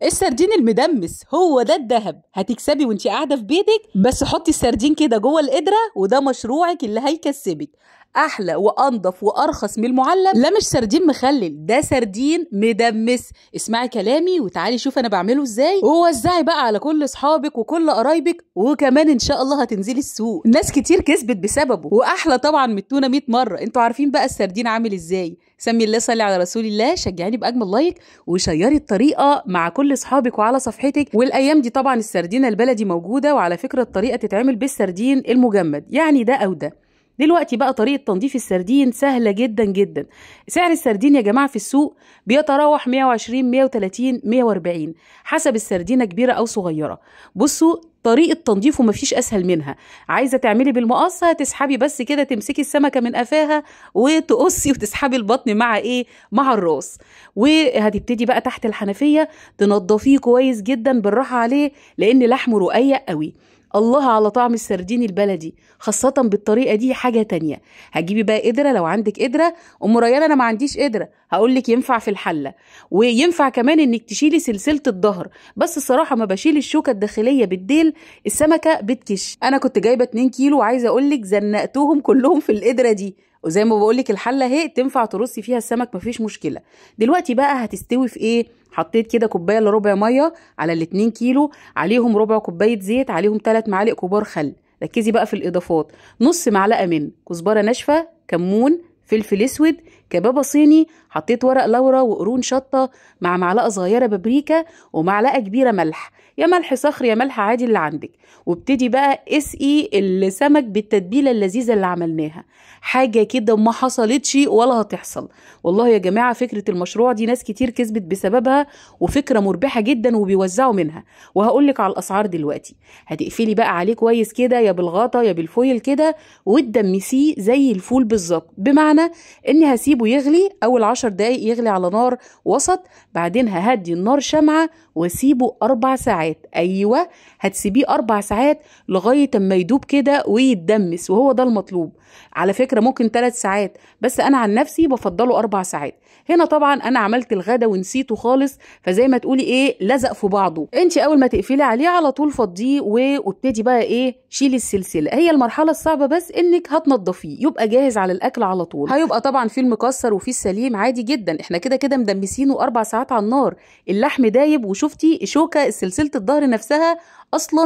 السردين المدمس هو ده الدهب، هتكسبي وانتي قاعده في بيتك. بس حطي السردين كده جوه القدره وده مشروعك اللي هيكسبك. احلى وانضف وارخص من المعلب. لا مش سردين مخلل، ده سردين مدمس. اسمعي كلامي وتعالي شوف انا بعمله ازاي، ووزعي بقى على كل اصحابك وكل قرايبك، وكمان ان شاء الله هتنزلي السوق. ناس كتير كسبت بسببه، واحلى طبعا من التونه 100 مره. انتوا عارفين بقى السردين عامل ازاي. سمي الله، صلي على رسول الله. شجعيني باجمل لايك وشيري الطريقه مع كل اصحابك وعلى صفحتك. والايام دي طبعا السردينه البلدي موجوده، وعلى فكره الطريقه تتعمل بالسردين المجمد، يعني ده او ده. دلوقتي بقى طريقة تنظيف السردين سهلة جدا جدا. سعر السردين يا جماعة في السوق بيتراوح 120 130 140 حسب السردينة كبيرة أو صغيرة. بصوا طريقة تنظيفه مفيش أسهل منها. عايزة تعملي بالمقص هتسحبي بس كده، تمسكي السمكة من قفاها وتقصي وتسحبي البطن مع إيه؟ مع الراس. وهتبتدي بقى تحت الحنفية تنضفيه كويس جدا بالراحة عليه، لأن لحمه رقيق قوي. الله على طعم السردين البلدي، خاصة بالطريقة دي حاجة تانية. هتجيبي بقى قدرة، لو عندك قدرة. أم ريان أنا ما عنديش قدرة، هقولك ينفع في الحلة، وينفع كمان إنك تشيلي سلسلة الظهر. بس الصراحة ما بشيل الشوكة الداخلية بالديل، السمكة بتكش. أنا كنت جايبة 2 كيلو وعايزة أقولك زنقتهم كلهم في القدرة دي. وزي ما بقولك الحلة اهي تنفع ترصي فيها السمك مفيش مشكلة. دلوقتي بقى هتستوي في ايه؟ حطيت كده كوبايه الا ربع ميه على ال2 كيلو، عليهم ربع كوبايه زيت، عليهم 3 معالق كبار خل. ركزي بقى في الاضافات، نص معلقه من كزبره ناشفه، كمون، فلفل اسود، كبابه صيني، حطيت ورق لورا وقرون شطه، مع معلقه صغيره بابريكا، ومعلقه كبيره ملح، يا ملح صخر يا ملح عادي اللي عندك. وابتدي بقى اسقي السمك بالتتبيله اللذيذه اللي عملناها. حاجه كده ما حصلتش ولا هتحصل. والله يا جماعه فكره المشروع دي ناس كتير كسبت بسببها، وفكره مربحه جدا وبيوزعوا منها. وهقولك على الاسعار دلوقتي. هتقفلي بقى عليه كويس كده، يا بالغطا يا بالفويل كده، وتدمسيه زي الفول بالظبط. بمعنى اني هسيبه يغلي اول 10 دقايق، يغلي على نار وسط، بعدين ههدي النار شمعه واسيبه 4 ساعات. ايوه هتسيبيه 4 ساعات لغايه اما يدوب كده ويتدمس، وهو ده المطلوب. على فكره ممكن 3 ساعات، بس انا عن نفسي بفضله 4 ساعات. هنا طبعا انا عملت الغدا ونسيته خالص، فزي ما تقولي ايه لزق في بعضه. انت اول ما تقفلي عليه على طول فضيه وابتدي بقى ايه شيلي السلسله. هي المرحله الصعبه بس انك هتنضفيه يبقى جاهز على الاكل على طول. هيبقى طبعا فيه المكسر وفيه السليم عادي جدا. احنا كده كده مدمسينه 4 ساعات على النار، اللحم دايب. وشفتي شوكه سلسله الظهر نفسها اصلا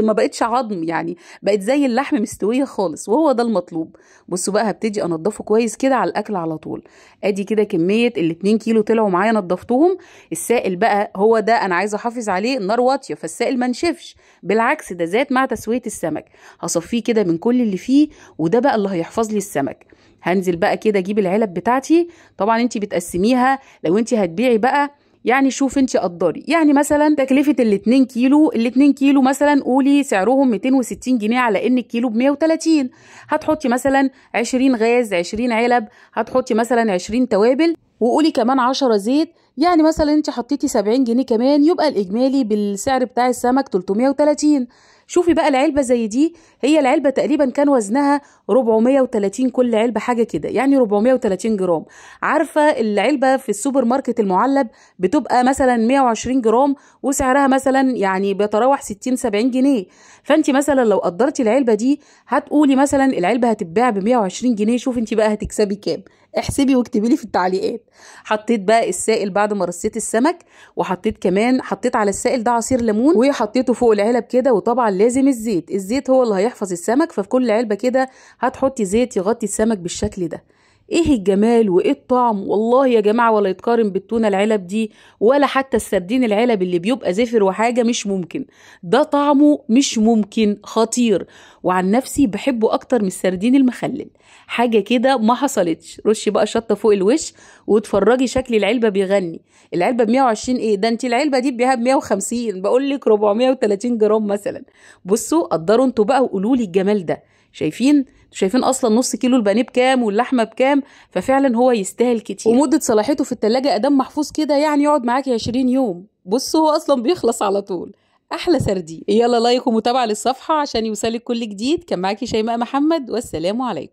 ما بقتش عظم، يعني بقت زي اللحم مستويه خالص، وهو ده المطلوب. بصوا بقى هبتدي انضفه كويس كده على الاكل على طول. ادي كده كميه ال2 كيلو طلعوا معايا نضفتهم. السائل بقى هو ده انا عايزه احافظ عليه، النار واطيه فالسائل ما نشفش، بالعكس ده زاد مع تسويه السمك. هصفيه كده من كل اللي فيه، وده بقى اللي هيحفظ لي السمك. هنزل بقى كده اجيب العلب بتاعتي. طبعا انت بتقسميها لو انت هتبيعي بقى، يعني شوف انت قدري. يعني مثلا تكلفه ال2 كيلو، ال2 كيلو مثلا قولي سعرهم 260 جنيه على ان الكيلو ب130. هتحطي مثلا 20 غاز، 20 علب، هتحطي مثلا 20 توابل، وقولي كمان 10 زيت. يعني مثلا انت حطيتي 70 جنيه كمان، يبقى الاجمالي بالسعر بتاع السمك 330. شوفي بقى العلبة زي دي، هي العلبة تقريبا كان وزنها 430 كل علبة حاجة كده، يعني 430 جرام. عارفة العلبة في السوبر ماركت المعلب بتبقى مثلا 120 جرام، وسعرها مثلا يعني بيتراوح 60 70 جنيه. فانت مثلا لو قدرتي العلبة دي هتقولي مثلا العلبة هتتباع ب 120 جنيه. شوف انت بقى هتكسبي كام، احسبي واكتبي لي في التعليقات. حطيت بقى السائل بعد ما رصيت السمك، وحطيت كمان حطيت على السائل ده عصير ليمون، وحطيته فوق العلب كده. وطبعا لازم الزيت هو اللي هيحفظ السمك، ففي كل علبة كده هتحطي زيت يغطي السمك بالشكل ده. ايه الجمال وايه الطعم والله يا جماعه، ولا يتقارن بالتونه العلب دي، ولا حتى السردين العلب اللي بيبقى زفر وحاجه مش ممكن. ده طعمه مش ممكن، خطير. وعن نفسي بحبه اكتر من السردين المخلل، حاجه كده ما حصلتش. رشي بقى شطه فوق الوش وتفرجي شكل العلبه بيغني. العلبه ب120 ايه ده، انت العلبه دي بيها ب150، بقول لك 430 جرام مثلا. بصوا قدروا انتوا بقى وقولوا لي الجمال ده. شايفين اصلا نص كيلو البانيه بكام واللحمه بكام، ففعلا هو يستاهل كتير. ومده صلاحيته في التلاجة ادام محفوظ كده، يعني يقعد معاكي 20 يوم. بصوا هو اصلا بيخلص على طول. احلى سردين. يلا لايك ومتابعه للصفحه عشان يوصلك كل جديد. كان معاكي شيماء محمد، والسلام عليكم.